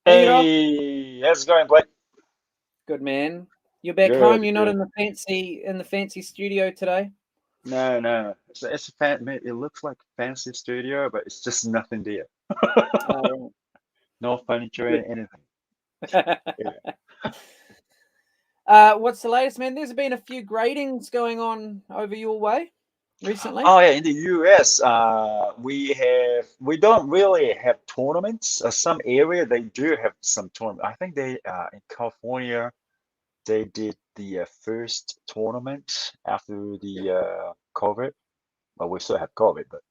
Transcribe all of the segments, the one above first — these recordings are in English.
Hey, Hiro. Hey, how's it going, Blake? Good man. You're back home. Good, You're not good. in the fancy studio today. No, no, it's a it looks like a fancy studio, but it's just nothing there. Oh, No furniture good. and anything. Yeah. What's the latest, man? There's been a few gradings going on over your way recently. Oh yeah, in the US, we don't really have tournaments. Some area they do have some tournament. I think they in California they did the first tournament after the COVID. Well, we still have COVID, but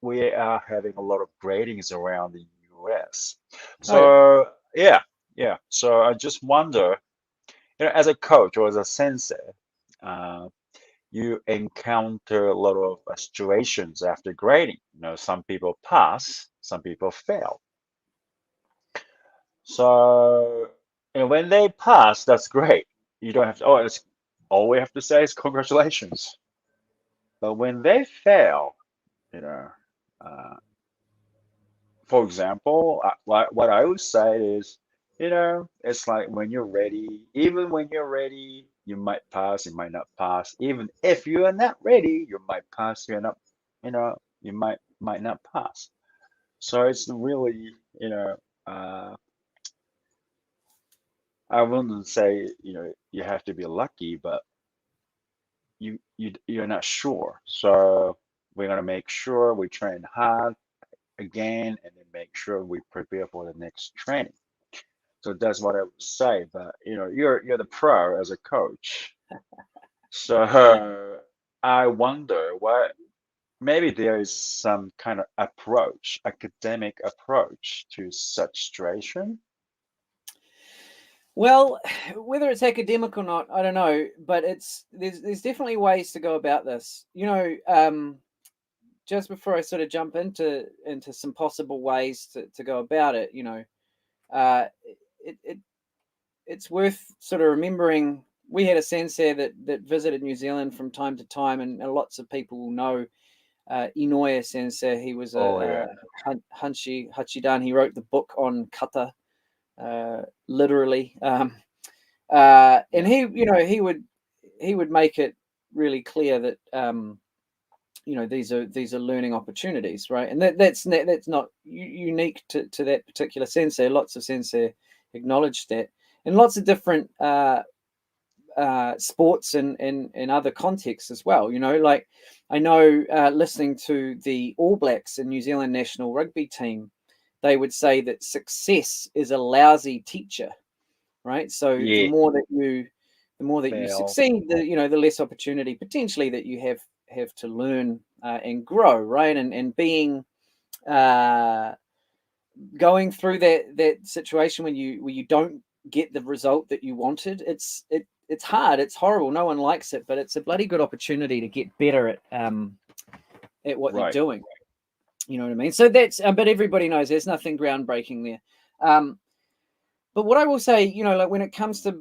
we are having a lot of gradings around the US. Oh yeah. So yeah, yeah. So I just wonder, as a coach or as a sensei, uh, you encounter a lot of situations after grading. Some people pass, some people fail. So when they pass, that's great. You don't have to. Oh, it's all we have to say is congratulations. But when they fail, you know. Uh, for example, what I would say is, it's like when you're ready, even when you're ready, you might pass, you might not pass. Even if you are not ready, you might pass, you're not, you might not pass. So it's really, uh, I wouldn't say, you have to be lucky, but you're not sure. So we're gonna make sure we train hard again, and then make sure we prepare for the next training. So that's what I would say. But you're the pro as a coach. So I wonder what maybe there is some kind of approach, academic approach to such situation. Well, whether it's academic or not, I don't know, but there's definitely ways to go about this. Just before I sort of jump into some possible ways to go about it, uh, it it's worth sort of remembering we had a sensei that visited New Zealand from time to time, and lots of people will know Inoue sensei. He was Oh yeah, a Hanshi Hachidan. He wrote the book on kata, literally, and yeah, he would make it really clear that these are learning opportunities, right? And that's not unique to that particular sensei. Lots of sensei acknowledged that, and lots of different sports and other contexts as well. Like I know listening to the All Blacks and New Zealand national rugby team, they would say that success is a lousy teacher, right? So the yeah. more that you Fail. succeed, the less opportunity potentially that you have to learn and grow, right? And being uh, going through that situation when you don't get the result that you wanted, it's hard, it's horrible, no one likes it, but it's a bloody good opportunity to get better at what you're Right. doing. You know what I mean? So that's but everybody knows there's nothing groundbreaking there. But what I will say, like when it comes to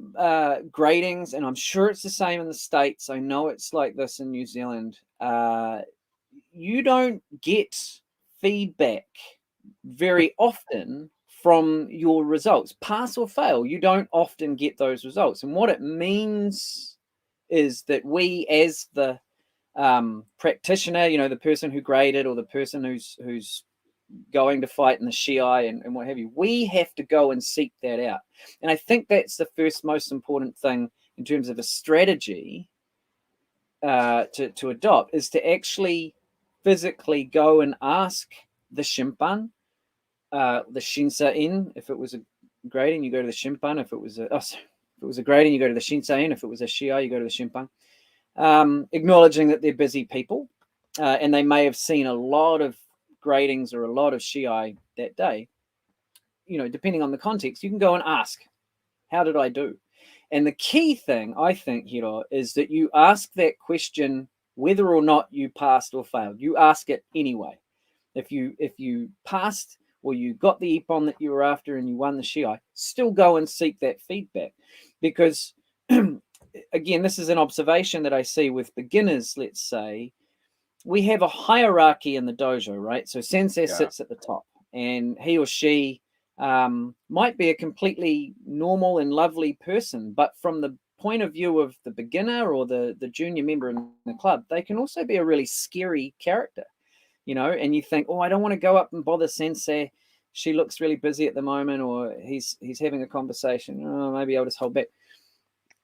gradings, and I'm sure it's the same in the States, I know it's like this in New Zealand, you don't get feedback very often from your results, pass or fail. You don't often get those results. And what it means is that we, as the practitioner, the person who graded or the person who's going to fight in the shiai and what have you, we have to go and seek that out. And I think that's the first most important thing in terms of a strategy to adopt, is to actually physically go and ask the shimpan, the shinsa-in. If it was a grading, you go to the shimpan. If it was a grading, you go to the shinsa-in. If it was a shiai, you go to the shimpan. Acknowledging that they're busy people, and they may have seen a lot of gradings or a lot of shiai that day. Depending on the context, you can go and ask, "How did I do?" And the key thing, I think, Hiro, is that you ask that question whether or not you passed or failed. You ask it anyway. If you passed or you got the ippon that you were after and you won the shiai, still go and seek that feedback, because again, this is an observation that I see with beginners. Let's say we have a hierarchy in the dojo, right? So sensei Yeah. sits at the top, and he or she might be a completely normal and lovely person, but from the point of view of the beginner or the junior member in the club, they can also be a really scary character, and you think, oh, I don't want to go up and bother Sensei. She looks really busy at the moment, or he's having a conversation. Oh, maybe I'll just hold back.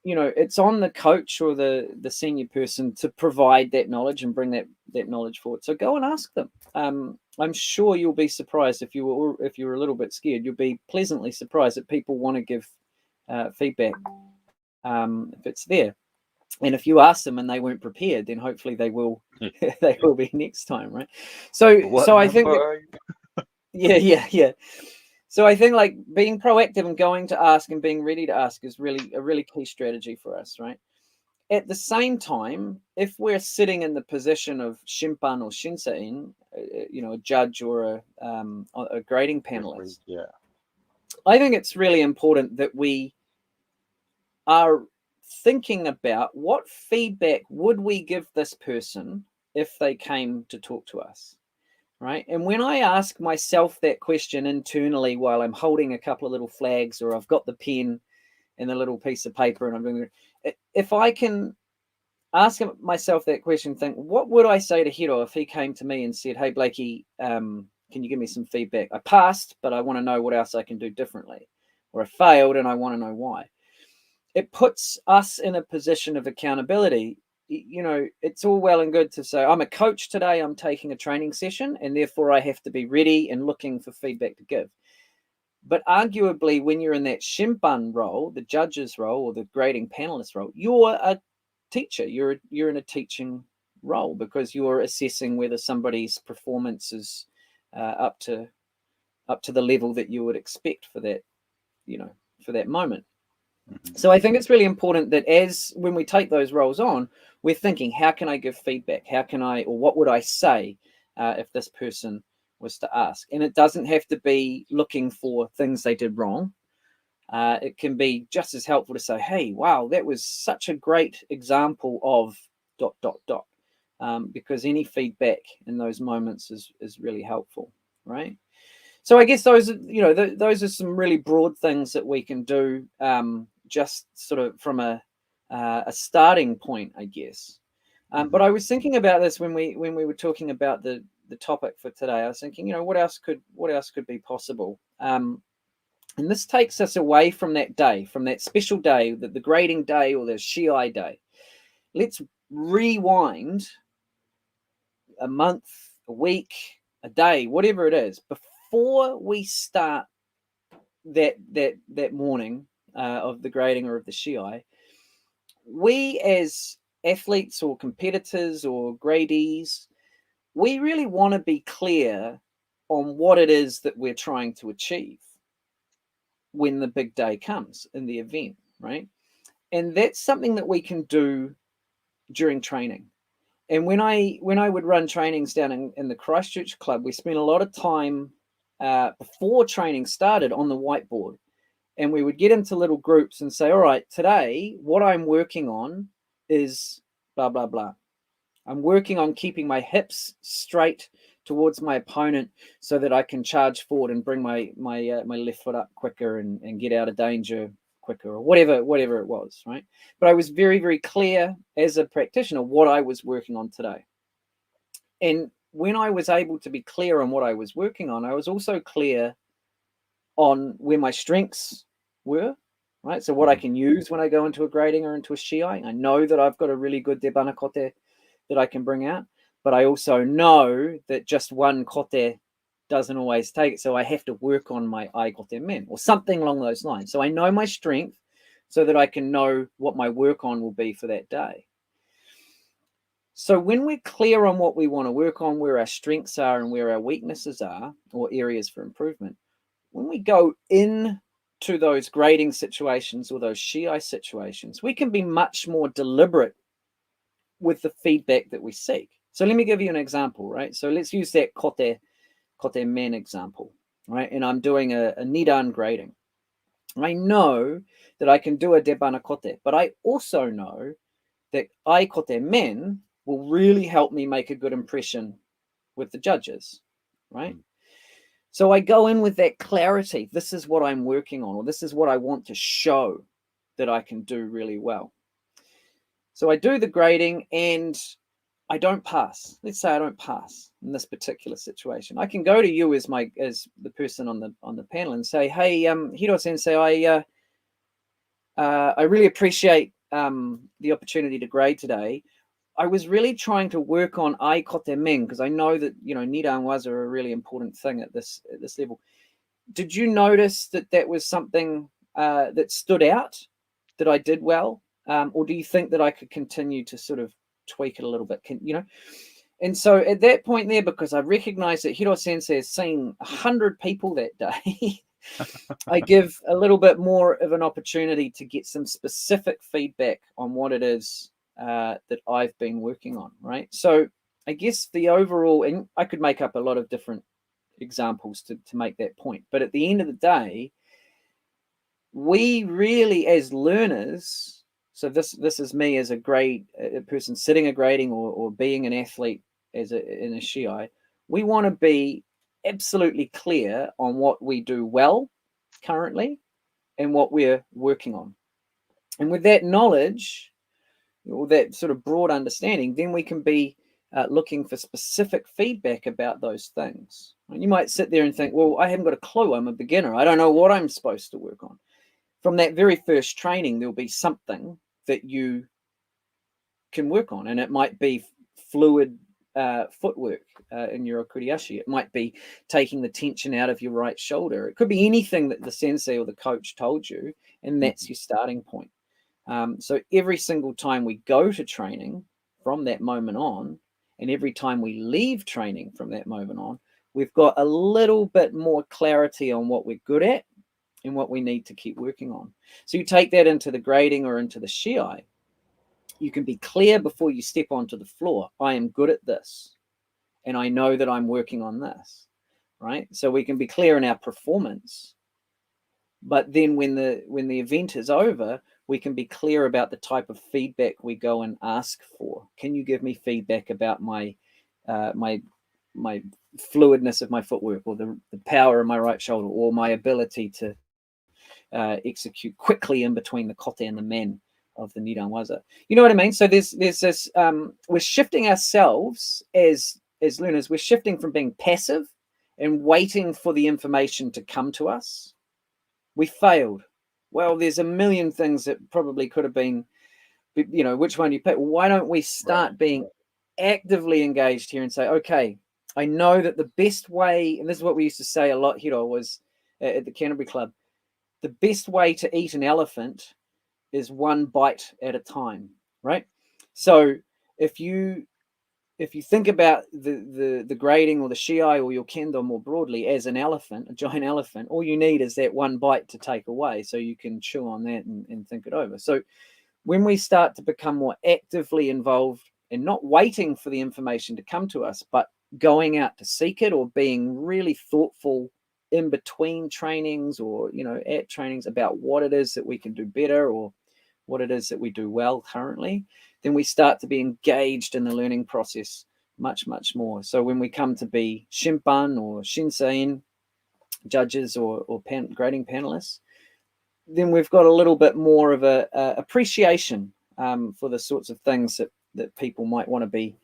It's on the coach or the senior person to provide that knowledge and bring that knowledge forward. So go and ask them. I'm sure you'll be surprised if you're a little bit scared. You'll be pleasantly surprised that people want to give feedback if it's there. And if you ask them and they weren't prepared, then hopefully they will they will be next time, right? So I think that, yeah. So I think like being proactive and going to ask and being ready to ask is really a really key strategy for us, right? At the same time, if we're sitting in the position of shimpan or shinsein, a judge or a grading panelist, I think it's really important that we are thinking about what feedback would we give this person if they came to talk to us, right? And when I ask myself that question internally while I'm holding a couple of little flags, or I've got the pen and the little piece of paper and I'm doing it, if I can ask myself that question, think, what would I say to Hiro if he came to me and said, hey, Blakey, can you give me some feedback? I passed, but I want to know what else I can do differently. Or I failed and I want to know why. It puts us in a position of accountability. It's all well and good to say, I'm a coach today, I'm taking a training session, and therefore I have to be ready and looking for feedback to give. But arguably, when you're in that shimpan role, the judge's role, or the grading panelist role, you're a teacher. You're in a teaching role because you're assessing whether somebody's performance is up to the level that you would expect for that, for that moment. So I think it's really important that when we take those roles on, we're thinking, how can I give feedback? Or what would I say if this person was to ask? And it doesn't have to be looking for things they did wrong. It can be just as helpful to say, hey, wow, that was such a great example of ... because any feedback in those moments is really helpful, right? So I guess those are some really broad things that we can do, just sort of from a starting point, I guess. But I was thinking about this when we were talking about the topic for today. I was thinking, what else could be possible? And this takes us away from that day, from that special day, the grading day or the shiai day. Let's rewind a month, a week, a day, whatever it is, before we start that morning of the grading or of the shiai. We as athletes or competitors or gradees, we really want to be clear on what it is that we're trying to achieve when the big day comes in the event, right? And that's something that we can do during training. And when I would run trainings down in the Christchurch club, we spent a lot of time before training started on the whiteboard. And we would get into little groups and say, all right, today, what I'm working on is blah, blah, blah. I'm working on keeping my hips straight towards my opponent so that I can charge forward and bring my left foot up quicker and get out of danger quicker, or whatever it was, right? But I was very, very clear as a practitioner what I was working on today. And when I was able to be clear on what I was working on, I was also clear on where my strengths were, right? So what I can use when I go into a grading or into a shiai. I know that I've got a really good debana kote that I can bring out, but I also know that just one kote doesn't always take it. So I have to work on my ai kote men or something along those lines. So I know my strength so that I can know what my work on will be for that day. So when we're clear on what we want to work on, where our strengths are and where our weaknesses are, or areas for improvement, when we go into those grading situations or those shiai situations, we can be much more deliberate with the feedback that we seek. So let me give you an example, right? So let's use that kote men example, right? And I'm doing a nidan grading. I know that I can do a debana kote, but I also know that ai kote men will really help me make a good impression with the judges, right? So I go in with that clarity. This is what I'm working on, or this is what I want to show that I can do really well. So I do the grading and I don't pass. Let's say I don't pass in this particular situation. I can go to you as the person on the panel and say, "Hey, Hiro Sensei, I really appreciate the opportunity to grade today. I was really trying to work on ai kote men because I know that nidan waza are a really important thing at this level. Did you notice that was something that stood out that I did well, or do you think that I could continue to sort of tweak it a little bit? And so at that point there, because I recognize that Hiro Sensei has seen 100 people that day, I give a little bit more of an opportunity to get some specific feedback on what it is that I've been working on, right? So I guess the overall, and I could make up a lot of different examples to make that point, but at the end of the day, we really as learners, so this is me as a person sitting a grading or being an athlete in a shiai, we want to be absolutely clear on what we do well currently and what we're working on. And with that knowledge, or that sort of broad understanding, then we can be looking for specific feedback about those things. And you might sit there and think, well, I haven't got a clue. I'm a beginner. I don't know what I'm supposed to work on. From that very first training, there'll be something that you can work on. And it might be fluid footwork in your okuriashi. It might be taking the tension out of your right shoulder. It could be anything that the sensei or the coach told you, and that's your starting point. So every single time we go to training from that moment on, and every time we leave training from that moment on, we've got a little bit more clarity on what we're good at and what we need to keep working on. So you take that into the grading or into the shiai. You can be clear before you step onto the floor. I am good at this, and I know that I'm working on this, right? So we can be clear in our performance, but then when the event is over, we can be clear about the type of feedback we go and ask for. Can you give me feedback about my fluidness of my footwork, or the power of my right shoulder, or my ability to execute quickly in between the kote and the men of the nidan waza? You know what I mean? So there's this we're shifting ourselves as learners. We're shifting from being passive and waiting for the information to come to us. We failed. Well, there's a million things that probably could have been, which one you pick? Why don't we start being actively engaged here and say, okay, I know that the best way, and this is what we used to say a lot, Hiro, was at the Canterbury Club, the best way to eat an elephant is one bite at a time, right? So if you think about the grading or the shiai or your kendo more broadly as an elephant, a giant elephant, all you need is that one bite to take away so you can chew on that and think it over. So when we start to become more actively involved and not waiting for the information to come to us, but going out to seek it, or being really thoughtful in between trainings or at trainings about what it is that we can do better or what it is that we do well currently, then we start to be engaged in the learning process much, much more. So when we come to be shimpan or shinsein judges or grading panelists, then we've got a little bit more of a appreciation for the sorts of things that people might want to be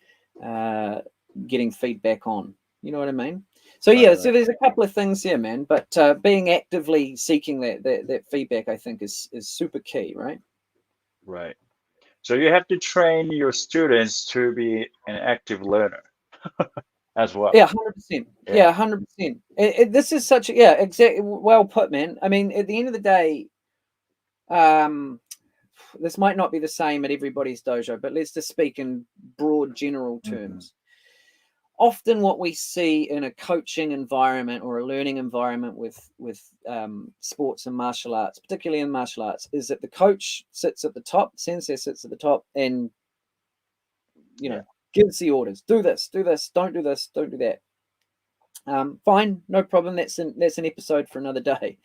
getting feedback on. You know what I mean? So so there's a couple of things here, man. But being actively seeking that feedback, I think, is super key, right? Right. So you have to train your students to be an active learner as well. Yeah, 100%. Yeah, 100%. This is such a exactly well put, man. I mean, at the end of the day, this might not be the same at everybody's dojo, but let's just speak in broad, general terms. Often what we see in a coaching environment or a learning environment with sports and martial arts, particularly in martial arts, is that the coach sits at the top, sensei sits at the top, and gives the orders: do this, don't do this, don't do that. Fine, no problem. That's an episode for another day.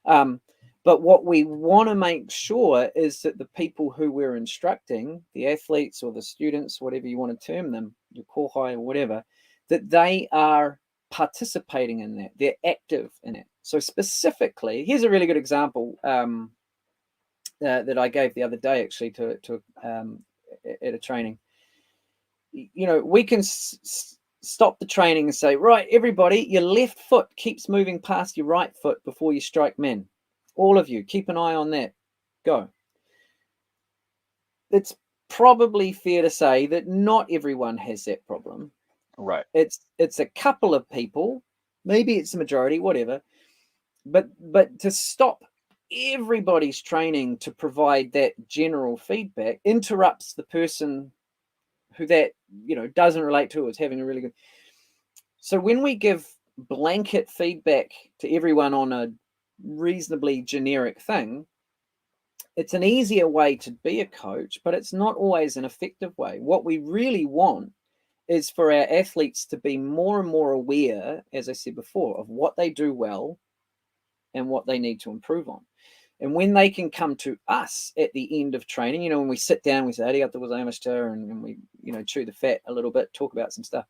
But what we want to make sure is that the people who we're instructing, the athletes or the students, whatever you want to term them, your kohai or whatever, that they are participating in that. They're active in it. So specifically, here's a really good example that I gave the other day, actually, at a training. We can stop the training and say, right, everybody, your left foot keeps moving past your right foot before you strike men. All of you, keep an eye on that. Go. It's probably fair to say that not everyone has that problem. Right. It's a couple of people, maybe it's a majority, whatever. But to stop everybody's training to provide that general feedback interrupts the person who that doesn't relate to, is having a really good. So when we give blanket feedback to everyone on a reasonably generic thing, it's an easier way to be a coach, but it's not always an effective way. What we really want is for our athletes to be more and more aware, as I said before, of what they do well and what they need to improve on. And when they can come to us at the end of training, when we sit down, we say, arigatou gozaimashita, and we, chew the fat a little bit, talk about some stuff.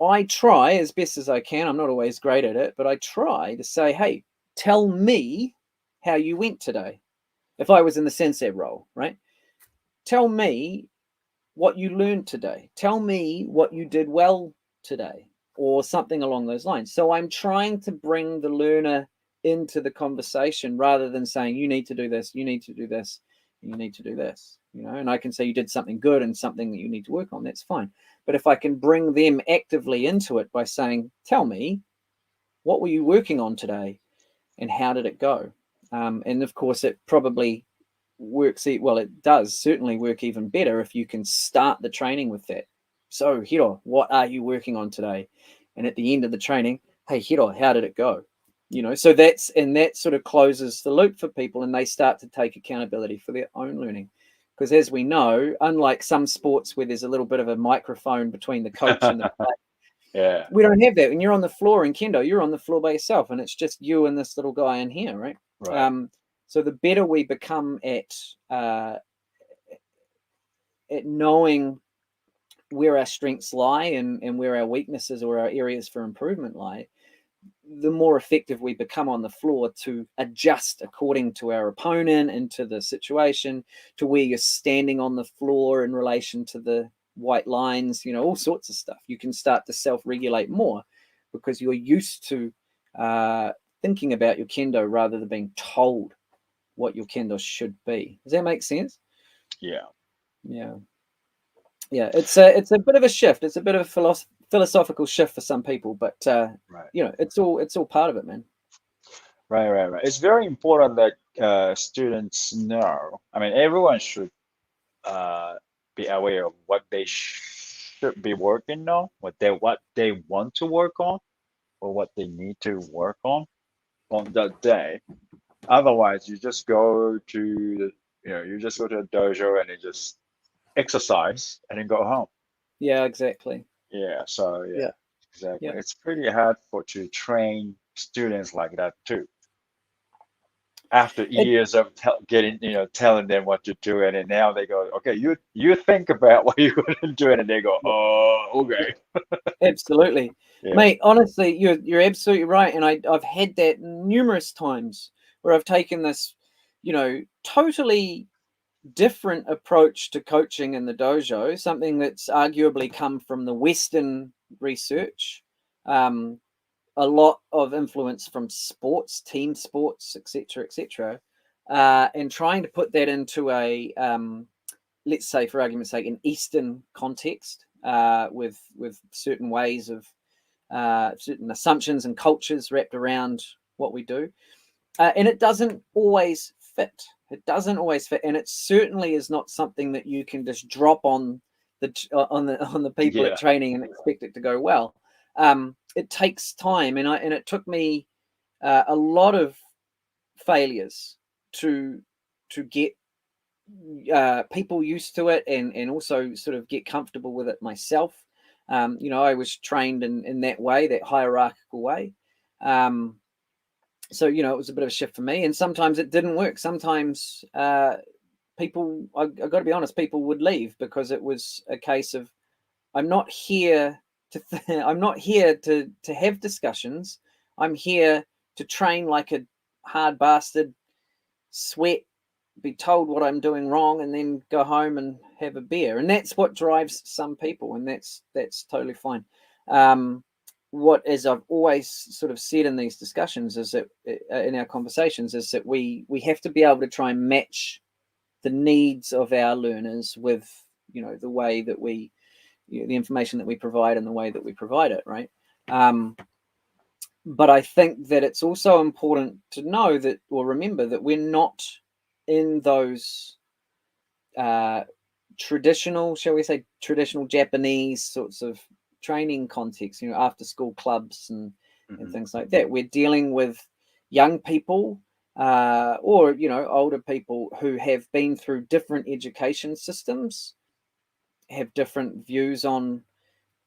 I try as best as I can. I'm not always great at it, but I try to say, hey, tell me how you went today. If I was in the sensei role, right? Tell me what you learned today. Tell me what you did well today, or something along those lines. So I'm trying to bring the learner into the conversation rather than saying, you need to do this, you need to do this, you need to do this, and I can say you did something good and something that you need to work on. That's fine. But if I can bring them actively into it by saying, tell me, what were you working on today and how did it go? And of course, it probably works. Well, it does certainly work even better if you can start the training with that. So, Hiro, what are you working on today? And at the end of the training, hey, Hiro, how did it go? So that sort of closes the loop for people, and they start to take accountability for their own learning. Because as we know, unlike some sports where there's a little bit of a microphone between the coach and the player, Yeah. we don't have that. When you're on the floor in kendo, you're on the floor by yourself, and it's just you and this little guy in here, right? Right. So the better we become at knowing where our strengths lie and where our weaknesses or our areas for improvement lie, the more effective we become on the floor to adjust according to our opponent and to the situation, to where you're standing on the floor in relation to the white lines, all sorts of stuff. You can start to self-regulate more because you're used to thinking about your kendo rather than being told what your kendo should be. Does that make sense? Yeah. It's a bit of a shift. It's a bit of a philosophical shift for some people, but Right. it's all part of it, man. Right. It's very important that students know. I mean, everyone should be aware of what they should be working on, what they want to work on, or what they need to work on that day. Otherwise, you just go to you just go to a dojo and you just exercise and then go home. Yeah, exactly. Yeah. So yeah, Yeah, exactly. yeah. It's pretty hard to train students like that too. After It, years of telling them what to do, and then now they go, okay, you think about what you're going to do, and they go, oh, okay. Absolutely, Yeah. mate. Honestly, you're absolutely right, and I've had that numerous times where I've taken this, totally different approach to coaching in the dojo, something that's arguably come from the Western research, a lot of influence from sports, team sports, etc., and trying to put that into a, let's say, for argument's sake, an Eastern context, with certain ways of certain assumptions and cultures wrapped around what we do, and it doesn't always fit. It doesn't always fit, and it certainly is not something that you can just drop on the people at Yeah. training and expect it to go well. It takes time, and it took me a lot of failures to get people used to it, and also sort of get comfortable with it myself. I was trained in that way, that hierarchical way. So it was a bit of a shift for me, and sometimes it didn't work. Sometimes people, I got to be honest, people would leave because it was a case of, I'm not here I'm not here to have discussions. I'm here to train like a hard bastard, sweat, be told what I'm doing wrong, and then go home and have a beer. And that's what drives some people, and that's totally fine. What, as I've always sort of said in these discussions, is that in our conversations, is that we have to be able to try and match the needs of our learners with, you know, the way that we, you know, the information that we provide and the way that we provide it, right? But I think that it's also important to know that, or remember that, we're not in those traditional, shall we say, traditional Japanese sorts of training contexts, you know, after school clubs and things like that. We're dealing with young people or, you know, older people who have been through different education systems, have different views on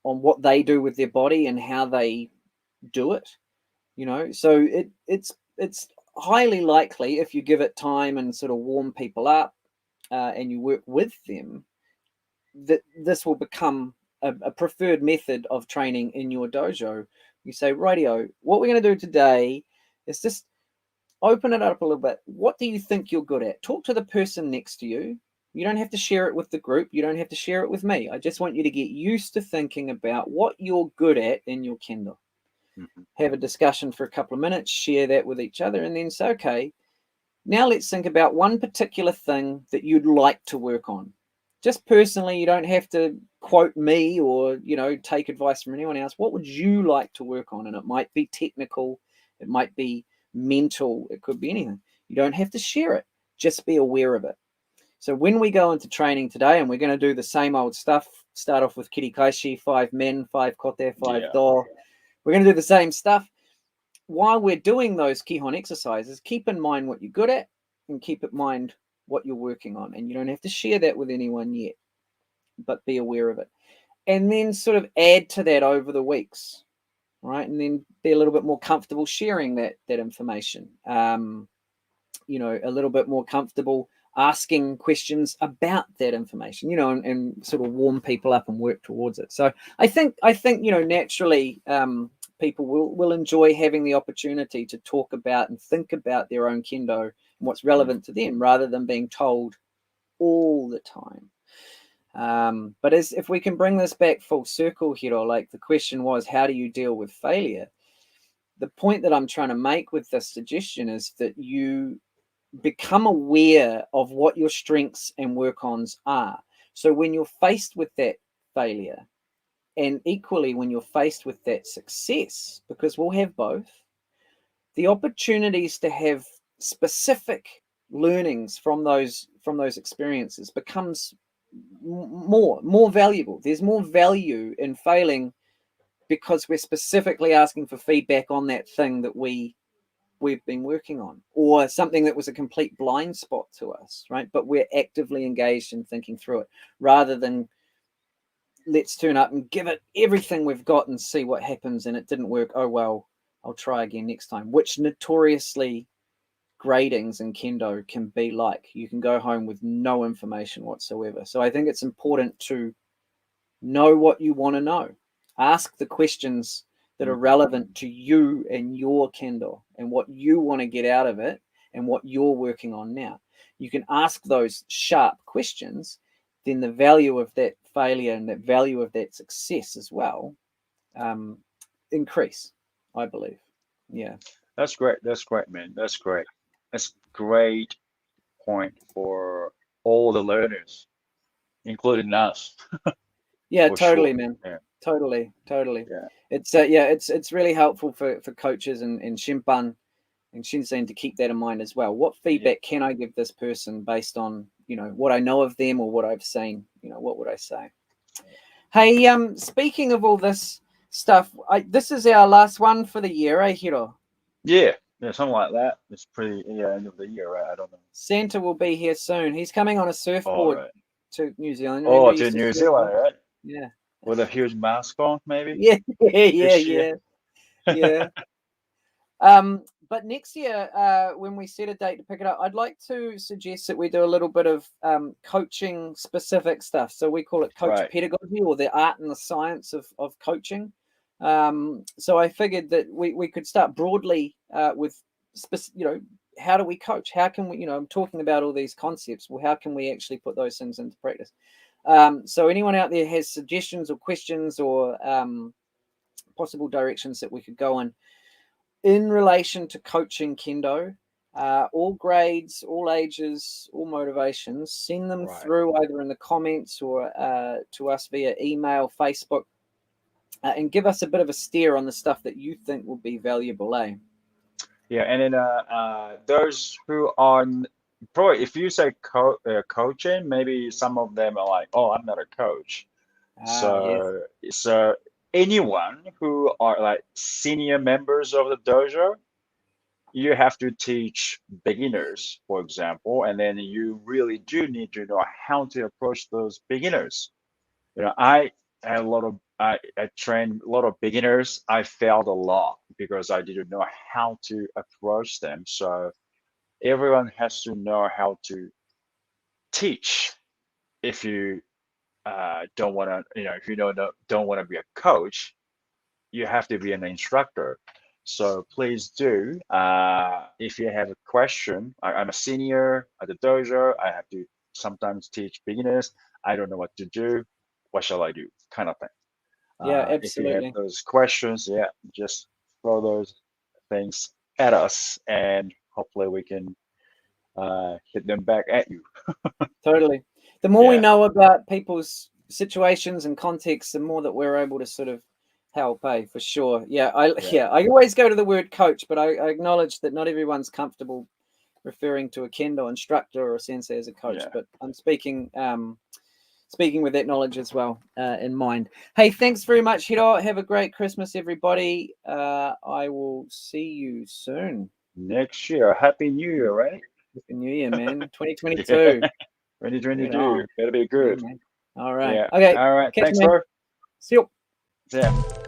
what they do with their body and how they do it, you know. So it's highly likely, if you give it time and sort of warm people up and you work with them, that this will become a preferred method of training in your dojo. You say, rightio, what we're going to do today is just open it up a little bit. What do you think you're good at? Talk to the person next to you. You don't have to share it with the group. You don't have to share it with me. I just want you to get used to thinking about what you're good at in your kendo. Have a discussion for a couple of minutes, share that with each other, and then say, okay, now let's think about one particular thing that you'd like to work on. Just personally, you don't have to quote me or, you know, take advice from anyone else. What would you like to work on? And it might be technical, it might be mental, it could be anything. You don't have to share it, just be aware of it. So when we go into training today, and we're going to do the same old stuff, start off with kirikaishi, 5 men, 5 kote, 5 do. We're going to do the same stuff. While we're doing those Kihon exercises, keep in mind what you're good at and keep in mind what you're working on. And you don't have to share that with anyone yet, but be aware of it. And then sort of add to that over the weeks, right? And then be a little bit more comfortable sharing that information. You know, a little bit more comfortable asking questions about that information, you know, and sort of warm people up and work towards it. So I think, you know, naturally, people will enjoy having the opportunity to talk about and think about their own kendo and what's relevant to them, rather than being told all the time. But if we can bring this back full circle, Hiro, like the question was, how do you deal with failure? The point that I'm trying to make with this suggestion is that you become aware of what your strengths and work-ons are. So when you're faced with that failure, and equally when you're faced with that success, because we'll have both, the opportunities to have specific learnings from those experiences becomes more valuable. There's more value in failing because we're specifically asking for feedback on that thing that we've been working on, or something that was a complete blind spot to us, right? But we're actively engaged in thinking through it, rather than let's turn up and give it everything we've got and see what happens, and it didn't work. Oh, well, I'll try again next time, which notoriously gradings in kendo can be like. You can go home with no information whatsoever. So I think it's important to know what you want to know. Ask the questions that are relevant to you and your kendo and what you want to get out of it and what you're working on now. You can ask those sharp questions, then the value of that failure and that value of that success as well increase, I believe. Yeah. That's great. That's great, man. That's great. That's great point for all the learners, including us, Yeah, for totally, sure. man. Yeah. Totally. Yeah. It's it's really helpful for coaches and Shimpan and Shinsen to keep that in mind as well. What Yeah. feedback can I give this person based on, you know, what I know of them or what I've seen? You know, what would I say? Hey, speaking of all this stuff, this is our last one for the year, eh, Hiro? Yeah. Yeah. Something like that. It's pretty, yeah, end of the year, right? I don't know. Santa will be here soon. He's coming on a All surfboard right. to New Zealand. Remember, Oh, he to used to New surfboard? Zealand, right? Yeah. With a huge mask on, maybe Yeah, yeah, this year. yeah, yeah. But next year, when we set a date to pick it up, I'd like to suggest that we do a little bit of coaching specific stuff. So we call it coach Right. pedagogy, or the art and the science of coaching. So I figured that we could start broadly with, how do we coach? How can we, I'm talking about all these concepts. Well, how can we actually put those things into practice? So anyone out there has suggestions or questions or possible directions that we could go in relation to coaching kendo, all grades, all ages, all motivations, send them Right. through either in the comments or to us via email, Facebook, and give us a bit of a steer on the stuff that you think will be valuable, eh? Yeah, and then those who are probably, if you say coaching, maybe some of them are like, "Oh, I'm not a coach." Ah, yes. So anyone who are like senior members of the dojo, you have to teach beginners, for example, and then you really do need to know how to approach those beginners. I had a lot of I trained a lot of beginners. I failed a lot because I didn't know how to approach them. So everyone has to know how to teach. If you don't want to, if you don't want to be a coach, you have to be an instructor. So please do. If you have a question, I'm a senior at the dojo. I have to sometimes teach beginners. I don't know what to do. What shall I do? Kind of thing. Yeah, If you have absolutely. those questions, yeah, just throw those things at us, and hopefully we can hit them back at you. Totally. The more we Yeah, know about people's situations and contexts, the more that we're able to sort of help, for sure. Yeah, I yeah, yeah, I always go to the word coach, but I acknowledge that not everyone's comfortable referring to a kendo instructor or a sensei as a coach. yeah. But I'm speaking with that knowledge as well in mind. Hey, thanks very much, Hiro. Have a great Christmas, everybody. I will see you soon. Next year, Happy New Year, right? Happy New Year, man. Yeah, 2022. Right on. 2022. Better be Yeah, good. man. All right. Yeah. Okay. All right. Catch you, Thanks, man. bro. See you. See ya.